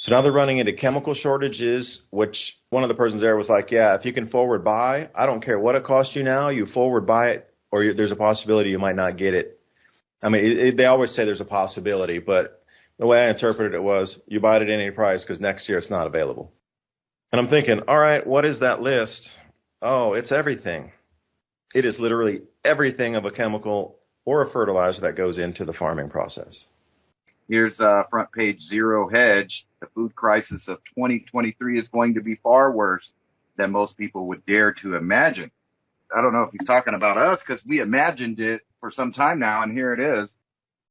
So now they're running into chemical shortages, which one of the persons there was like, yeah, if you can forward buy, I don't care what it costs you now, you forward buy it, or there's a possibility you might not get it. I mean, they always say there's a possibility, but the way I interpreted it was you buy it at any price because next year it's not available. And I'm thinking, all right, what is that list? Oh, it's everything. It is literally everything of a chemical or a fertilizer that goes into the farming process. Here's front page Zero Hedge. The food crisis of 2023 is going to be far worse than most people would dare to imagine. I don't know if he's talking about us because we imagined it for some time now, and here it is.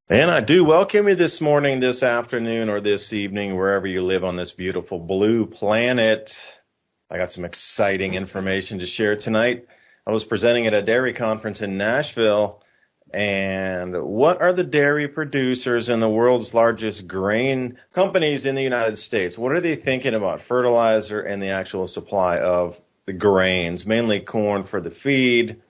And I do welcome you this morning, this afternoon, or this evening, wherever you live on this beautiful blue planet. I got some exciting information to share tonight. I was presenting at a dairy conference in Nashville. And what are the dairy producers and the world's largest grain companies in the United States? What are they thinking about fertilizer and the actual supply of the grains, mainly corn for the feed,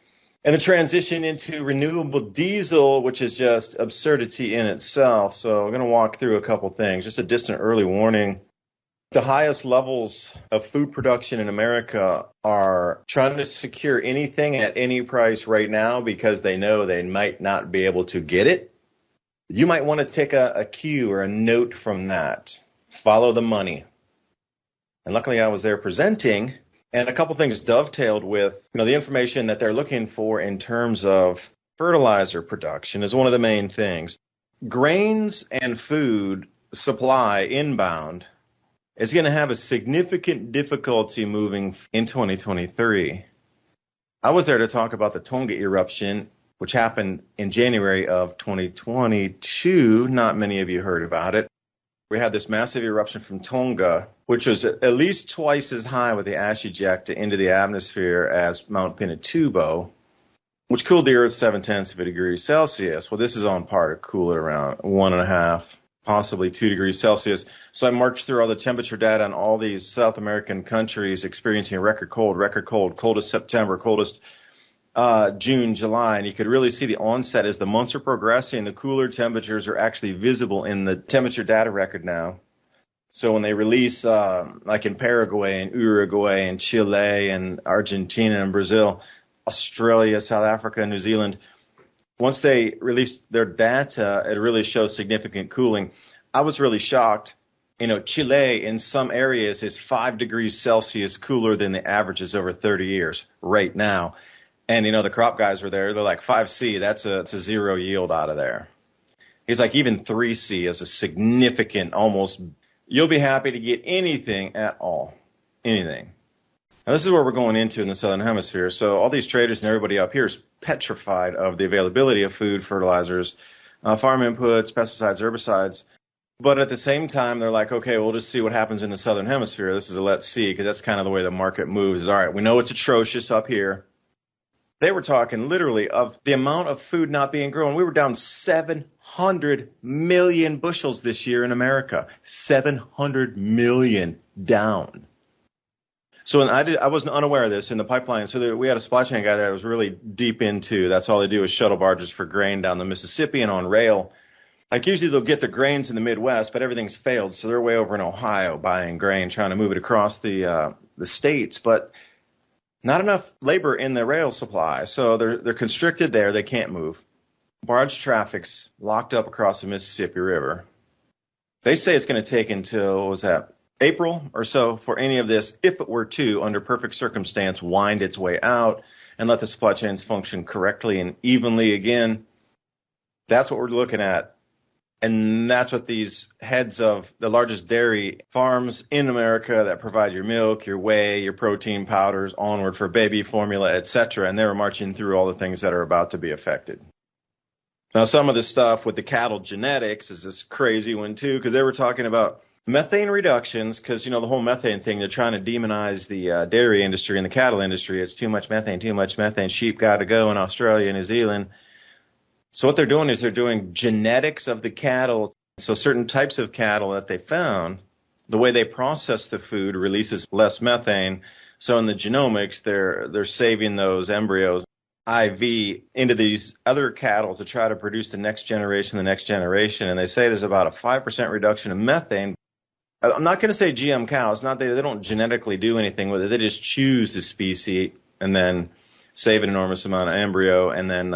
and the transition into renewable diesel, which is just absurdity in itself. So I'm going to walk through a couple things. Just a distant early warning. The highest levels of food production in America are trying to secure anything at any price right now because they know they might not be able to get it. You might want to take a cue or a note from that. Follow the money. And luckily I was there presenting, and a couple things dovetailed with, the information that they're looking for in terms of fertilizer production is one of the main things. Grains and food supply inbound is going to have a significant difficulty moving in 2023. I was there to talk about the Tonga eruption, which happened in January of 2022. Not many of you heard about it. We had this massive eruption from Tonga, which was at least twice as high with the ash ejecta into the atmosphere as Mount Pinatubo, which cooled the Earth 0.7 degrees Celsius. Well, this is on par to cool it around 1.5, possibly 2 degrees Celsius. So I marched through all the temperature data on all these South American countries experiencing record cold, coldest September, coldest June, July. And you could really see the onset as the months are progressing. The cooler temperatures are actually visible in the temperature data record now. So when they release, like in Paraguay and Uruguay and Chile and Argentina and Brazil, Australia, South Africa, New Zealand, once they released their data, it really shows significant cooling. I was really shocked. Chile in some areas is 5 degrees Celsius cooler than the averages over 30 years right now. And, the crop guys were there. They're like 5C. That's a zero yield out of there. He's like even 3C is a significant almost. You'll be happy to get anything at all. Anything. Now, this is where we're going into in the Southern Hemisphere. So all these traders and everybody up here is petrified of the availability of food, fertilizers, farm inputs, pesticides, herbicides. But at the same time, they're like, okay, we'll just see what happens in the Southern Hemisphere. This is a let's see, because that's kind of the way the market moves. Is all right, we know it's atrocious up here. They were talking literally of the amount of food not being grown. We were down 700 million bushels this year in America. 700 million down. So I wasn't unaware of this in the pipeline. So we had a supply chain guy that was really deep into. That's all they do is shuttle barges for grain down the Mississippi and on rail. Like usually they'll get the grains in the Midwest, but everything's failed. So they're way over in Ohio buying grain, trying to move it across the states. But not enough labor in the rail supply. So they're constricted there. They can't move. Barge traffic's locked up across the Mississippi River. They say it's going to take until, April or so for any of this, if it were to, under perfect circumstance, wind its way out and let the supply chains function correctly and evenly again. That's what we're looking at. And that's what these heads of the largest dairy farms in America that provide your milk, your whey, your protein powders, onward for baby formula, etc. And they were marching through all the things that are about to be affected. Now, some of the stuff with the cattle genetics is this crazy one, too, because they were talking about methane reductions, because, the whole methane thing, they're trying to demonize the dairy industry and the cattle industry. It's too much methane. Sheep got to go in Australia, New Zealand. So what they're doing is they're doing genetics of the cattle. So certain types of cattle that they found, the way they process the food releases less methane. So in the genomics, they're saving those embryos IV into these other cattle to try to produce the next generation. And they say there's about a 5% reduction in methane. I'm not going to say GM cows. Not they don't genetically do anything with it. They just choose the species and then save an enormous amount of embryo and then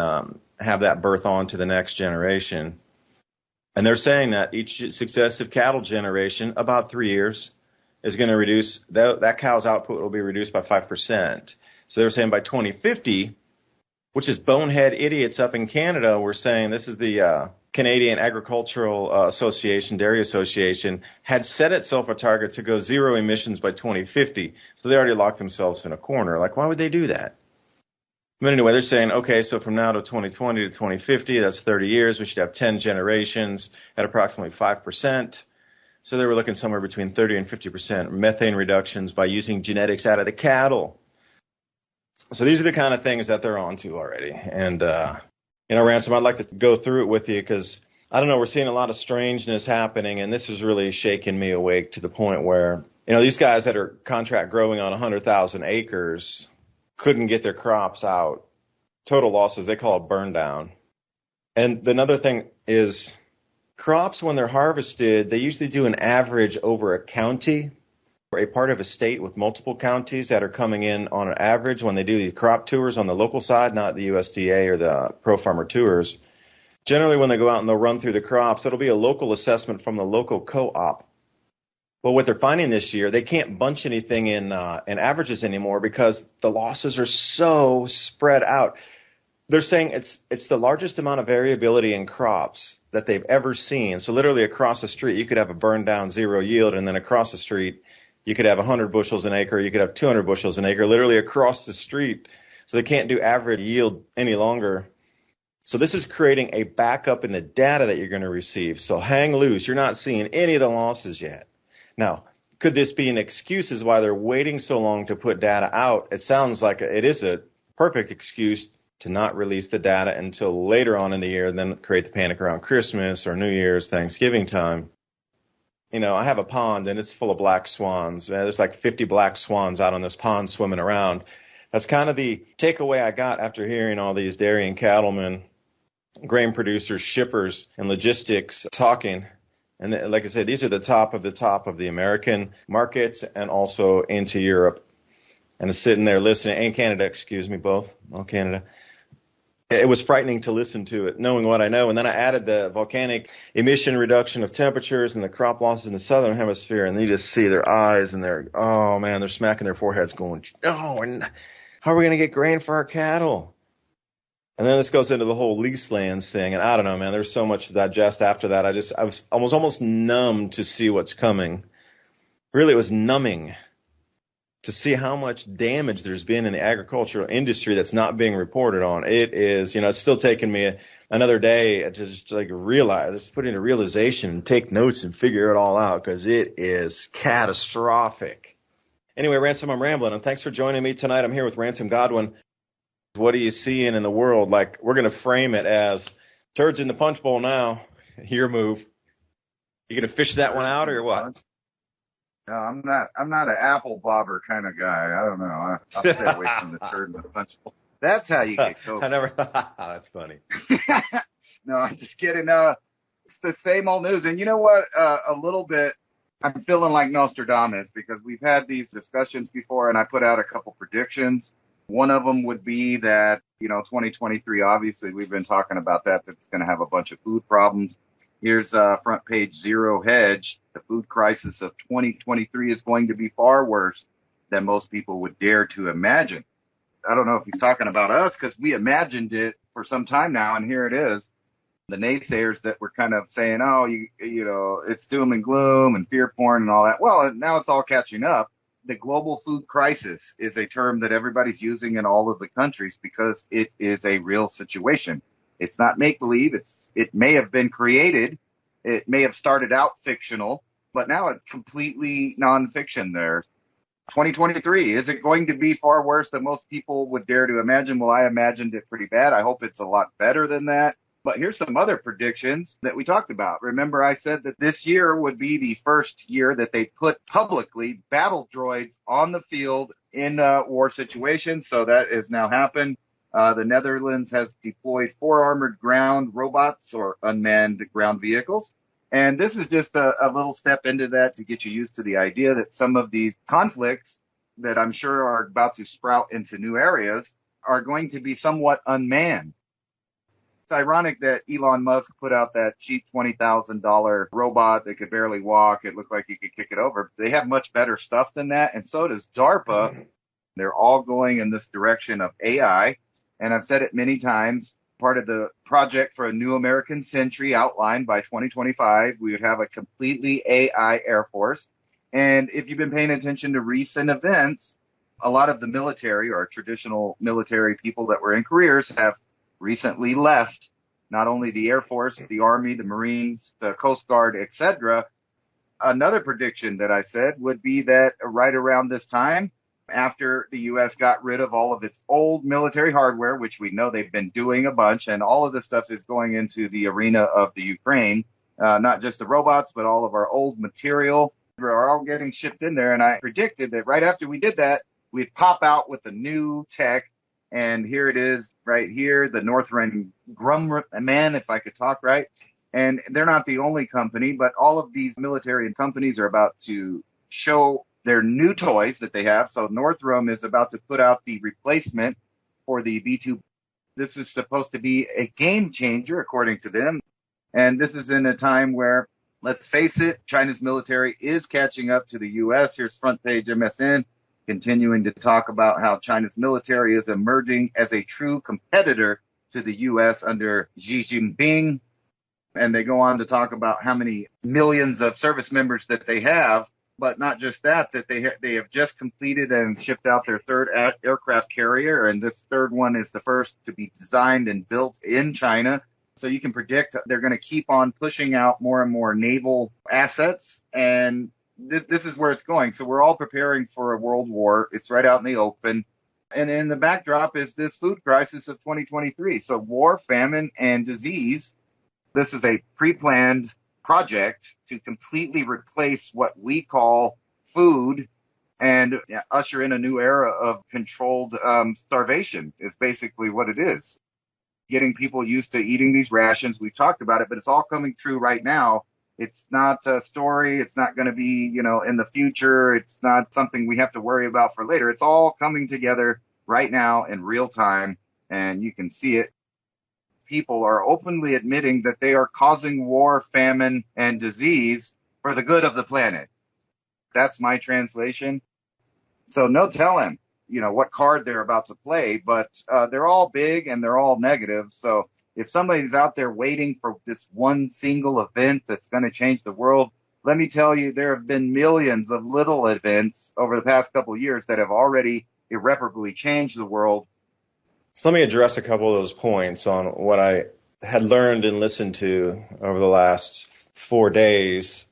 have that birth on to the next generation. And they're saying that each successive cattle generation, about 3 years, is going to reduce that cow's output will be reduced by 5%. So they're saying by 2050, which is bonehead idiots up in Canada, we're saying this is the Canadian Agricultural Association, Dairy Association, had set itself a target to go zero emissions by 2050. So they already locked themselves in a corner. Like, why would they do that? But anyway, they're saying, okay, so from now to 2020 to 2050, that's 30 years. We should have 10 generations at approximately 5%. So they were looking somewhere between 30 and 50% methane reductions by using genetics out of the cattle. So these are the kind of things that they're onto already. And, Ransom, I'd like to go through it with you because, I don't know, we're seeing a lot of strangeness happening, and this is really shaking me awake to the point where, these guys that are contract growing on 100,000 acres couldn't get their crops out. Total losses, they call it burn down. And another thing is crops, when they're harvested, they usually do an average over a county or a part of a state with multiple counties that are coming in on an average when they do the crop tours on the local side, not the USDA or the Pro Farmer Tours. Generally, when they go out and they'll run through the crops, it'll be a local assessment from the local co-op. But what they're finding this year, they can't bunch anything in averages anymore because the losses are so spread out. They're saying it's the largest amount of variability in crops that they've ever seen. So literally across the street, you could have a burned down zero yield, and then across the street, you could have 100 bushels an acre, you could have 200 bushels an acre, literally across the street. So they can't do average yield any longer. So this is creating a backup in the data that you're going to receive. So hang loose. You're not seeing any of the losses yet. Now, could this be an excuse as why they're waiting so long to put data out? It sounds like it is a perfect excuse to not release the data until later on in the year and then create the panic around Christmas or New Year's, Thanksgiving time. I have a pond and it's full of black swans. There's like 50 black swans out on this pond swimming around. That's kind of the takeaway I got after hearing all these dairy and cattlemen, grain producers, shippers, and logistics talking. And like I said, these are the top of the American markets and also into Europe. And sitting there listening, and Canada, excuse me, both, all Canada. It was frightening to listen to it, knowing what I know. And then I added the volcanic emission reduction of temperatures and the crop losses in the Southern Hemisphere. And you just see their eyes and they're smacking their foreheads going, and how are we going to get grain for our cattle? And then this goes into the whole lease lands thing. And I don't know, man, there's so much to digest after that. I was almost numb to see what's coming. Really, it was numbing to see how much damage there's been in the agricultural industry that's not being reported on. It is, it's still taking me another day to just realize, put into realization and take notes and figure it all out because it is catastrophic. Anyway, Ransom, I'm rambling, and thanks for joining me tonight. I'm here with Ransom Godwin. What are you seeing in the world? Like, we're going to frame it as turds in the punch bowl now. Your move. You going to fish that one out or what? No, I'm not an apple bobber kind of guy. I don't know. I'll stay away from the turd in the punch bowl. That's how you get COVID. I never. That's funny. No, I'm just kidding. It's the same old news. And you know what? A little bit, I'm feeling like Nostradamus because we've had these discussions before, and I put out a couple predictions. One of them would be that, 2023, obviously, we've been talking about that's going to have a bunch of food problems. Here's front page zero hedge. The food crisis of 2023 is going to be far worse than most people would dare to imagine. I don't know if he's talking about us because we imagined it for some time now, and here it is. The naysayers that were kind of saying, it's doom and gloom and fear porn and all that. Well, now it's all catching up. The global food crisis is a term that everybody's using in all of the countries because it is a real situation. It's not make-believe. It may have been created. It may have started out fictional, but now it's completely nonfiction there. 2023, is it going to be far worse than most people would dare to imagine? Well, I imagined it pretty bad. I hope it's a lot better than that. But here's some other predictions that we talked about. Remember, I said that this year would be the first year that they put publicly battle droids on the field in war situations. So that has now happened. The Netherlands has deployed 4 armored ground robots or unmanned ground vehicles. And this is just a little step into that to get you used to the idea that some of these conflicts that I'm sure are about to sprout into new areas are going to be somewhat unmanned. It's ironic that Elon Musk put out that cheap $20,000 robot that could barely walk. It looked like he could kick it over. They have much better stuff than that, and so does DARPA. They're all going in this direction of AI, and I've said it many times. Part of the project for a new American century outlined by 2025, we would have a completely AI Air Force. And if you've been paying attention to recent events, a lot of the military or traditional military people that were in careers have recently left not only the Air Force, the Army, the Marines, the Coast Guard, etc. Another prediction that I said would be that right around this time, after the U.S. got rid of all of its old military hardware, which we know they've been doing a bunch, and all of this stuff is going into the arena of the Ukraine, not just the robots, but all of our old material are all getting shipped in there. And I predicted that right after we did that, we'd pop out with the new tech. And here it is right here, the Northrend Grumman, if I could talk right. And they're not the only company, but all of these military companies are about to show their new toys that they have. So Northrend is about to put out the replacement for the B-2. This is supposed to be a game changer, according to them. And this is in a time where, let's face it, China's military is catching up to the U.S. Here's front page MSN, continuing to talk about how China's military is emerging as a true competitor to the U.S. under Xi Jinping. And they go on to talk about how many millions of service members that they have. But not just that, they have just completed and shipped out their third aircraft carrier. And this third one is the first to be designed and built in China. So you can predict they're going to keep on pushing out more and more naval assets. And this is where it's going. So we're all preparing for a world war. It's right out in the open. And in the backdrop is this food crisis of 2023. So war, famine, and disease. This is a pre-planned project to completely replace what we call food and usher in a new era of controlled starvation is basically what it is. Getting people used to eating these rations. We've talked about it, but it's all coming true right now. It's not a story. It's not going to be, in the future. It's not something we have to worry about for later. It's all coming together right now in real time, and you can see it. People are openly admitting that they are causing war, famine, and disease for the good of the planet. That's my translation. So no telling, what card they're about to play, but they're all big and they're all negative. So if somebody's out there waiting for this one single event that's going to change the world, let me tell you, there have been millions of little events over the past couple of years that have already irreparably changed the world. So let me address a couple of those points on what I had learned and listened to over the last 4 days.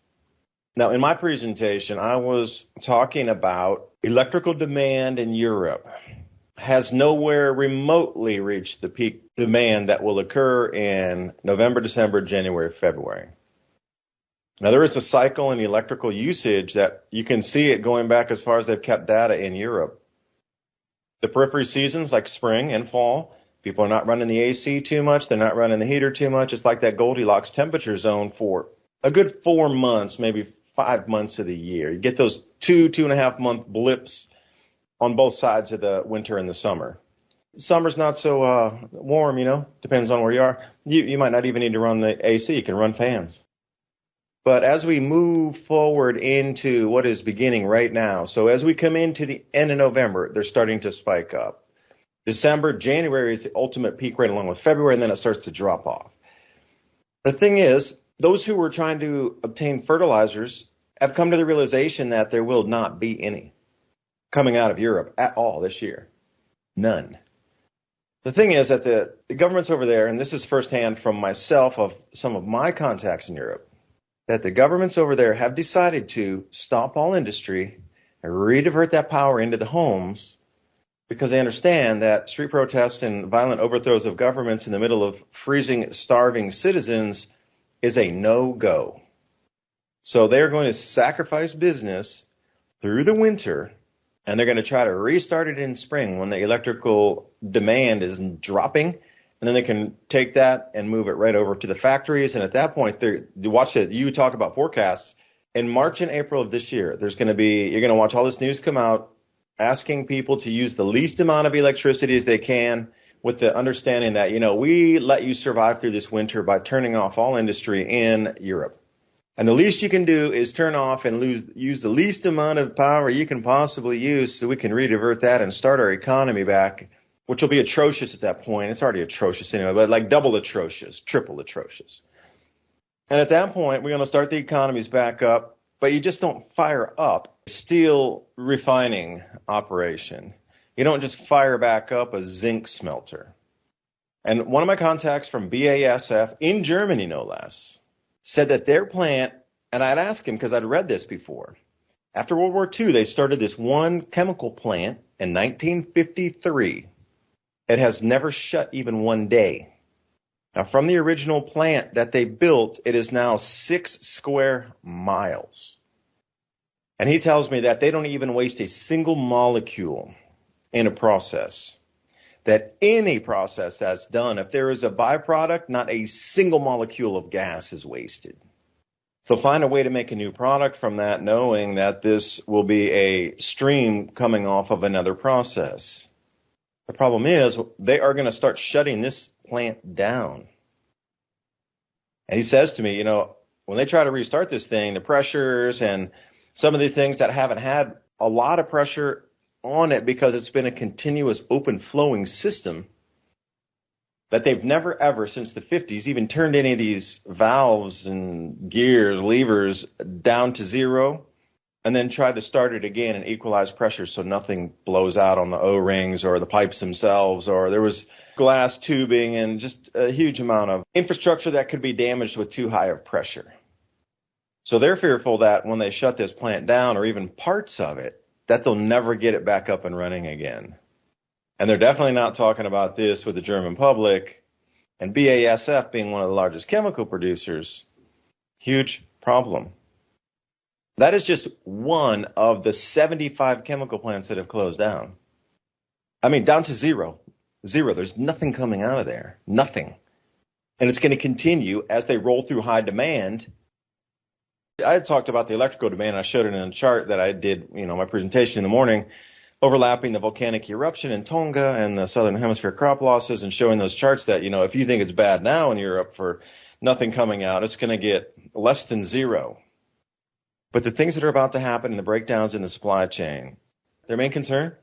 Now, in my presentation, I was talking about electrical demand in Europe has nowhere remotely reached the peak demand that will occur in November, December, January, February. Now, there is a cycle in electrical usage that you can see it going back as far as they've kept data in Europe. The periphery seasons like spring and fall, people are not running the AC too much. They're not running the heater too much. It's like that Goldilocks temperature zone for a good 4 months, maybe 5 months of the year. You get those 2.5 month blips on both sides of the winter and the summer. Summer's not so warm, depends on where you are. You might not even need to run the AC. You can run fans. But as we move forward into what is beginning right now, so as we come into the end of November, they're starting to spike up. December, January is the ultimate peak rate along with February, and then it starts to drop off. The thing is, those who were trying to obtain fertilizers have come to the realization that there will not be any coming out of Europe at all this year. None. The thing is that the governments over there, and this is firsthand from myself of some of my contacts in Europe, that the governments over there have decided to stop all industry and redivert that power into the homes because they understand that street protests and violent overthrows of governments in the middle of freezing, starving citizens is a no-go. So they're going to sacrifice business through the winter, and they're going to try to restart it in spring when the electrical demand is dropping And then they can take that and move it right over to the factories. And at that point, you talk about forecasts. In March and April of this year, you're going to watch all this news come out asking people to use the least amount of electricity as they can, with the understanding that, we let you survive through this winter by turning off all industry in Europe. And the least you can do is turn off and use the least amount of power you can possibly use so we can redivert that and start our economy back, which will be atrocious at that point. It's already atrocious anyway, but like double atrocious, triple atrocious. And at that point, we're going to start the economies back up, but you just don't fire up a steel refining operation. You don't just fire back up a zinc smelter. And one of my contacts from BASF, in Germany no less, said that their plant, and I'd asked him because I'd read this before, after World War II, they started this one chemical plant in 1953. It has never shut even one day. Now, from the original plant that they built, it is now 6 square miles. And he tells me that they don't even waste a single molecule in a process. That any process that's done, if there is a byproduct, not a single molecule of gas is wasted. So find a way to make a new product from that, knowing that this will be a stream coming off of another process. The problem is they are going to start shutting this plant down. And he says to me, when they try to restart this thing, the pressures and some of the things that haven't had a lot of pressure on it because it's been a continuous open flowing system, that they've never ever since the 50s even turned any of these valves and gears, levers down to zero and then tried to start it again and equalize pressure so nothing blows out on the O-rings or the pipes themselves, or there was glass tubing and just a huge amount of infrastructure that could be damaged with too high of pressure. So they're fearful that when they shut this plant down, or even parts of it, that they'll never get it back up and running again. And they're definitely not talking about this with the German public, and BASF being one of the largest chemical producers. Huge problem. That is just one of the 75 chemical plants that have closed down. I mean, down to zero. Zero. There's nothing coming out of there. Nothing. And it's going to continue as they roll through high demand. I had talked about the electrical demand. I showed it in a chart that I did, my presentation in the morning, overlapping the volcanic eruption in Tonga and the Southern Hemisphere crop losses, and showing those charts that, if you think it's bad now in Europe for nothing coming out, it's going to get less than zero. But the things that are about to happen and the breakdowns in the supply chain, their main concern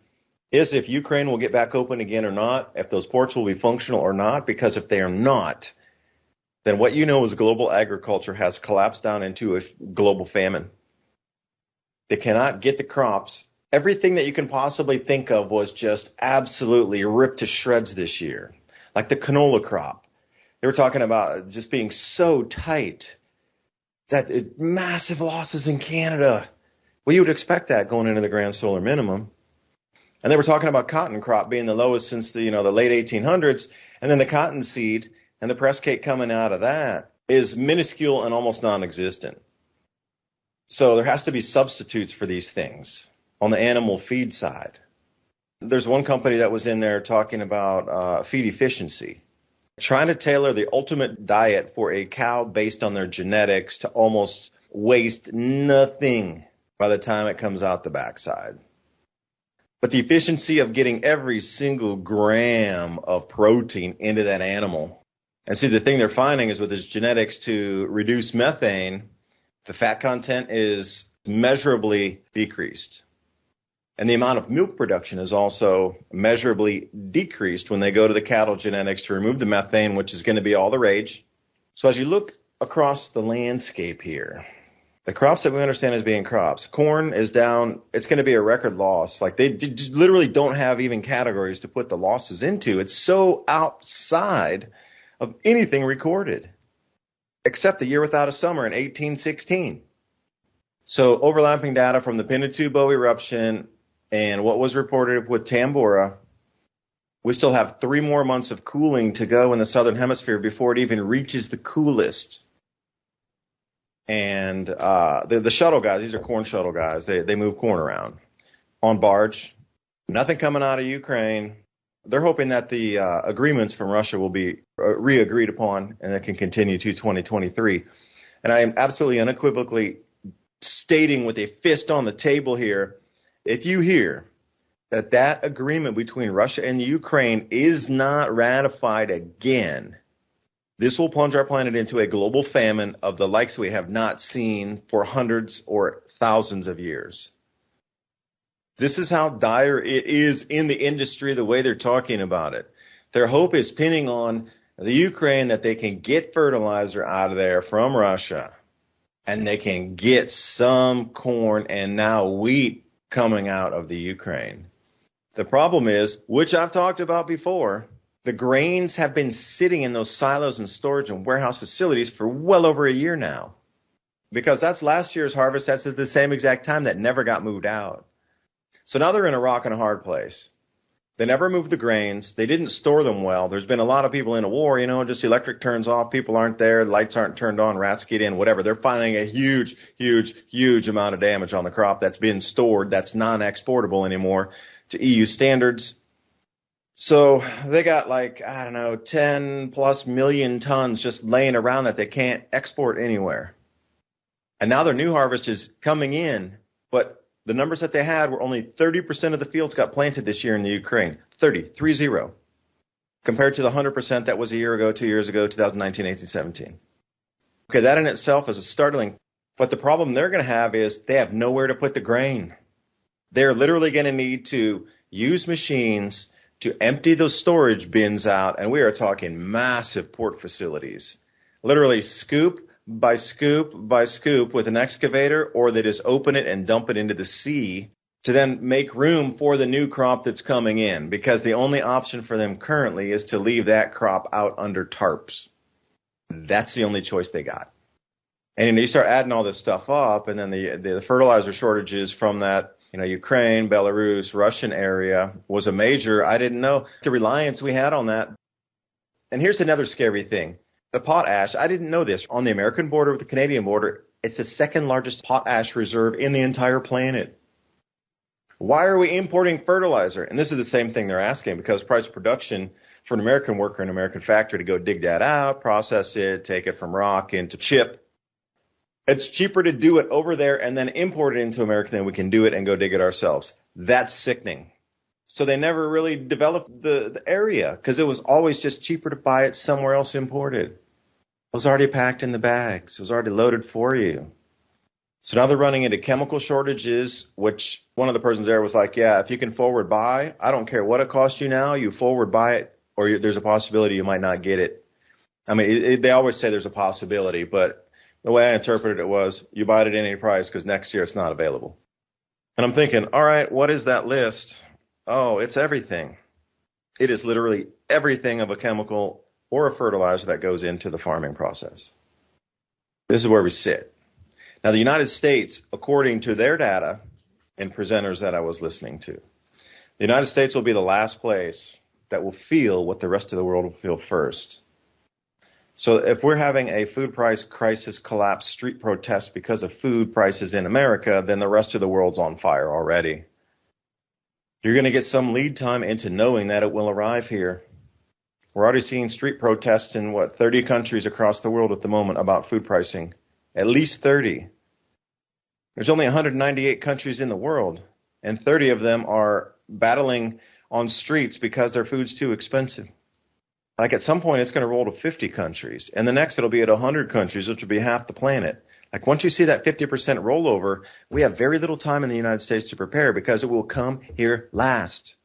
is if Ukraine will get back open again or not, if those ports will be functional or not, because if they are not, then what is global agriculture has collapsed down into a global famine. They cannot get the crops. Everything that you can possibly think of was just absolutely ripped to shreds this year, like the canola crop. They were talking about just being so tight that massive losses in Canada. Well, you would expect that going into the grand solar minimum. And they were talking about cotton crop being the lowest since the late 1800s, and then the cottonseed and the press cake coming out of that is minuscule and almost non-existent. So there has to be substitutes for these things on the animal feed side. There's one company that was in there talking about feed efficiency, trying to tailor the ultimate diet for a cow based on their genetics to almost waste nothing by the time it comes out the backside. But the efficiency of getting every single gram of protein into that animal. And see, the thing they're finding is with this genetics to reduce methane, the fat content is measurably decreased. And the amount of milk production is also measurably decreased when they go to the cattle genetics to remove the methane, which is going to be all the rage. So as you look across the landscape here, the crops that we understand as being crops, corn is down. It's going to be a record loss. Like they literally don't have even categories to put the losses into. It's so outside of anything recorded, except the year without a summer in 1816. So overlapping data from the Pinatubo eruption and what was reported with Tambora, we still have 3 more months of cooling to go in the Southern Hemisphere before it even reaches the coolest. And the shuttle guys, these are corn shuttle guys, they move corn around on barge. Nothing coming out of Ukraine. They're hoping that the agreements from Russia will be re-agreed upon and that can continue to 2023. And I am absolutely unequivocally stating with a fist on the table here, if you hear that that agreement between Russia and Ukraine is not ratified again, this will plunge our planet into a global famine of the likes we have not seen for hundreds or thousands of years. This is how dire it is in the industry, the way they're talking about it. Their hope is pinning on the Ukraine that they can get fertilizer out of there from Russia, and they can get some corn and now wheat coming out of the Ukraine. The problem is, which I've talked about before, the grains have been sitting in those silos and storage and warehouse facilities for well over a year now. Because that's last year's harvest. That's at the same exact time that never got moved out. So now they're in a rock and a hard place. They never moved the grains. They didn't store them well. There's been a lot of people in a war, just electric turns off, people aren't there, lights aren't turned on, rats get in, whatever. They're finding a huge amount of damage on the crop that's been stored that's non-exportable anymore to EU standards. So they got 10 plus million tons just laying around that they can't export anywhere. And now their new harvest is coming in, but the numbers that they had were only 30% of the fields got planted this year in the Ukraine. 30, compared to the 100% that was a year ago, 2 years ago, 2019, 18, 17. Okay, that in itself is startling. But the problem they're going to have is they have nowhere to put the grain. They're literally going to need to use machines to empty those storage bins out, and we are talking massive port facilities. Literally scoop by scoop by scoop with an excavator, or they just open it and dump it into the sea to then make room for the new crop that's coming in, because the only option for them currently is to leave that crop out under tarps. That's the only choice they got. And you start adding all this stuff up, and then the fertilizer shortages from that Ukraine, Belarus, Russian area was a major. I didn't know the reliance we had on that. And here's another scary thing. The potash, I didn't know this. On the American border with the Canadian border, it's the second largest potash reserve in the entire planet. Why are we importing fertilizer? And this is the same thing they're asking, because price of production for an American worker in an American factory to go dig that out, process it, take it from rock into chip. It's cheaper to do it over there and then import it into America than we can do it and go dig it ourselves. That's sickening. So they never really developed the area, because it was always just cheaper to buy it somewhere else imported. It was already packed in the bags. It was already loaded for you. So now they're running into chemical shortages, which one of the persons there was like, yeah, if you can forward buy, I don't care what it costs you now, you forward buy it, or there's a possibility you might not get it. I mean, they always say there's a possibility, but the way I interpreted it was, you buy it at any price because next year it's not available. And I'm thinking, all right, what is that list? Oh, it's everything. It is literally everything of a chemical or a fertilizer that goes into the farming process. This is where we sit. Now, the United States, according to their data and presenters that I was listening to, the United States will be the last place that will feel what the rest of the world will feel first. So if we're having a food price crisis, collapse, street protest because of food prices in America, then the rest of the world's on fire already. You're going to get some lead time into knowing that it will arrive here. We're already seeing street protests in, 30 countries across the world at the moment about food pricing. At least 30. There's only 198 countries in the world, and 30 of them are battling on streets because their food's too expensive. Like at some point, it's going to roll to 50 countries, and the next it'll be at 100 countries, which will be half the planet. Like once you see that 50% rollover, we have very little time in the United States to prepare, because it will come here last.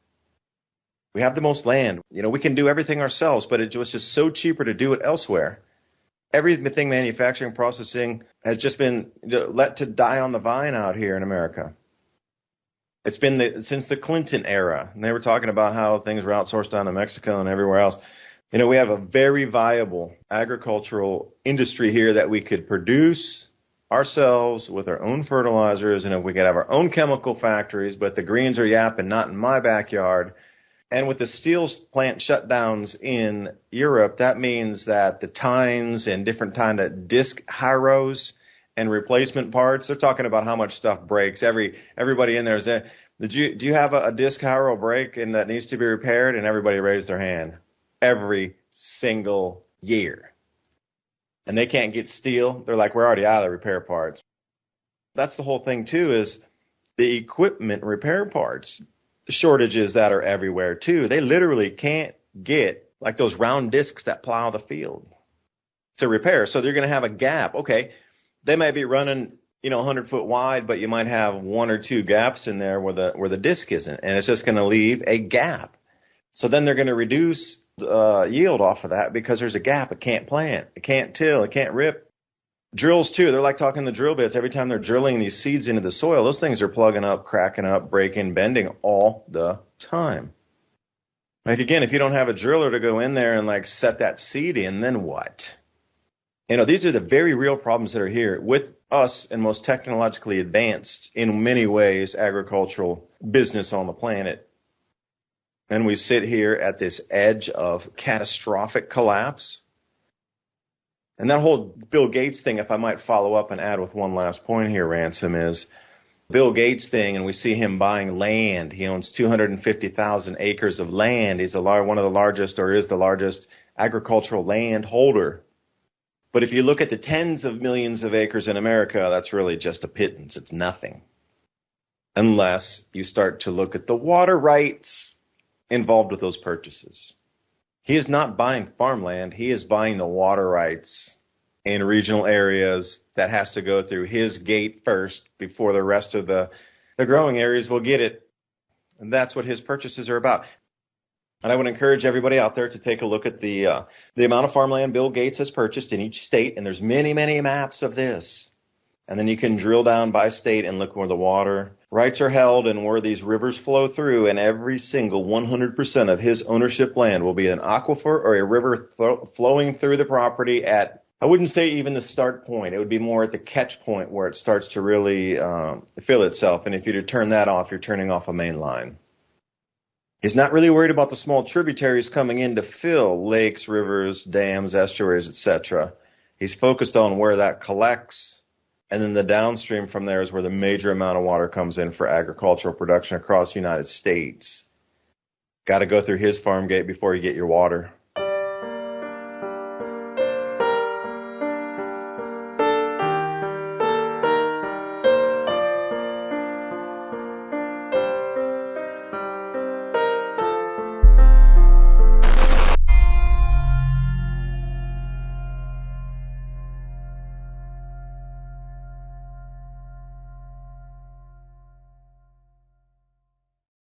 We have the most land. We can do everything ourselves, but it was just so cheaper to do it elsewhere. Everything manufacturing, processing has just been let to die on the vine out here in America. It's been since the Clinton era, and they were talking about how things were outsourced down to Mexico and everywhere else. We have a very viable agricultural industry here that we could produce ourselves with our own fertilizers, and if we could have our own chemical factories, but the greens are yapping, not in my backyard. And with the steel plant shutdowns in Europe, that means that the tines and different kind of disc hyros and replacement parts, they're talking about how much stuff breaks. Everybody in there is Do you have a disc harrow break and that needs to be repaired? And everybody raised their hand every single year. And they can't get steel. They're like, we're already out of the repair parts. That's the whole thing too, is the equipment repair parts, the shortages that are everywhere too. They literally can't get like those round discs that plow the field to repair. So they're going to have a gap. Okay. They may be running, 100-foot wide, but you might have one or two gaps in there where the disc isn't, and it's just going to leave a gap. So then they're going to reduce yield off of that because there's a gap. It can't plant, it can't till, it can't rip. Drills too. They're like talking the drill bits. Every time they're drilling these seeds into the soil, those things are plugging up, cracking up, breaking, bending all the time. Like again, if you don't have a driller to go in there and like set that seed in, then what? These are the very real problems that are here with us and most technologically advanced in many ways agricultural business on the planet. And we sit here at this edge of catastrophic collapse. And that whole Bill Gates thing, if I might follow up and add with one last point here, Ransom, is Bill Gates thing, and we see him buying land. He owns 250,000 acres of land. He's one of the largest, or is the largest agricultural land holder. But if you look at the tens of millions of acres in America, that's really just a pittance. It's nothing. Unless you start to look at the water rights involved with those purchases. He is not buying farmland. He is buying the water rights in regional areas that has to go through his gate first before the rest of the growing areas will get it. And that's what his purchases are about. And I would encourage everybody out there to take a look at the amount of farmland Bill Gates has purchased in each state. And there's many, many maps of this. And then you can drill down by state and look where the water rights are held and where these rivers flow through. And every single 100% of his ownership land will be an aquifer or a river flowing through the property at, I wouldn't say even the start point. It would be more at the catch point where it starts to really fill itself. And if you turn that off, you're turning off a main line. He's not really worried about the small tributaries coming in to fill lakes, rivers, dams, estuaries, etc. He's focused on where that collects, and then the downstream from there is where the major amount of water comes in for agricultural production across the United States. Got to go through his farm gate before you get your water.